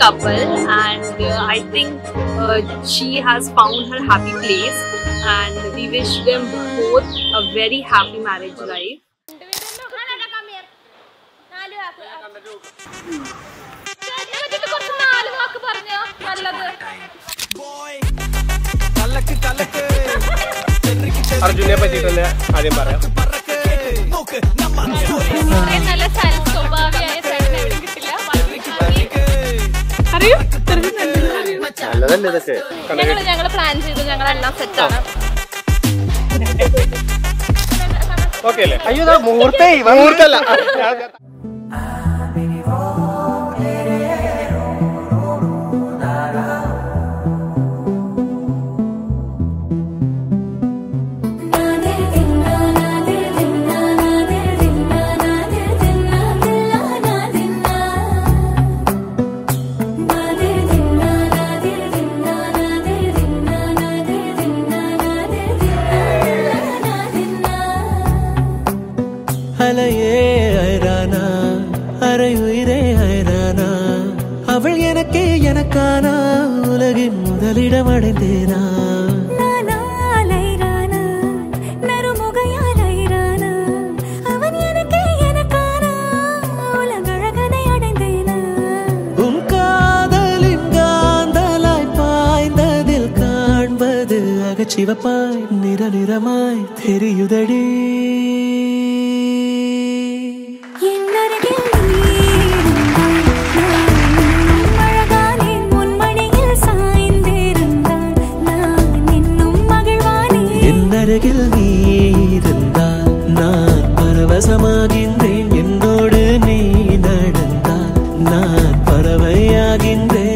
couple, and I think she has found her happy place, and we wish them both a very happy marriage life. Arjune പറ്റിയിട്ടല്ലേ ആദ്യം പറയാം. നല്ലതല്ലേ ഇതൊക്കെ? ഞങ്ങൾ plan ചെയ്തു, ഞങ്ങളെല്ലാം സെറ്റാണ്. ഓക്കെ അല്ലേ? അയ്യോ മുഹൂർത്തല്ല. அலையே ஐரானா அரையுயிரே ஐரானா அவள் எனக்கே எனக்கானா உலகின் முதலிடம் அடைந்தேனா உன் காதலின் காந்தலாய் பாய்ந்ததில் காண்பது அகச்சிவப்பாய் நிறநிறமாய் தெரியுதடி. அருகில் நீ இருந்தால் நான் பரவசமாகின்றேன், என்னோடு நீ நடந்தால் நான் பறவையாகின்றேன்.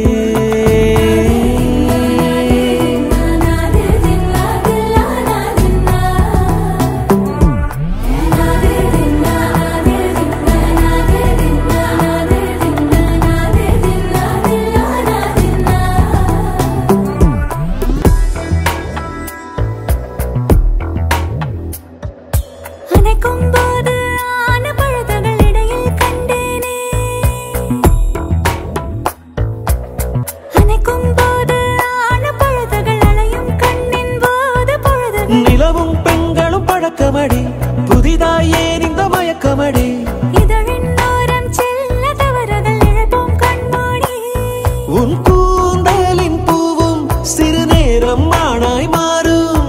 நிலவும் பெண்களும் பழக்கமடி, புதிதாய் ஏன் இந்த மயக்கமடி? உன் கூந்தலின் பூவும் சிறு நேரம் ஆணாய் மாறும்,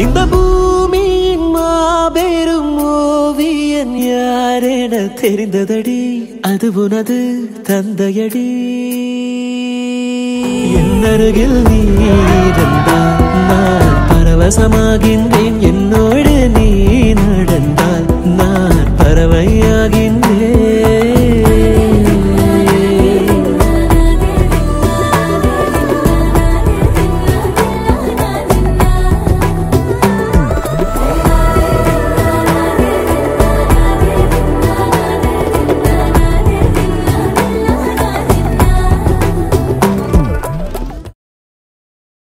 இந்த பூமியின் மாபெரும் ஓவியன் யாரென தெரிந்ததடி, அது உனது தந்தையடி. என் அருகில் நீ இருந்தால் நான் பரவசமாகின்றேன், என்னோடு நீ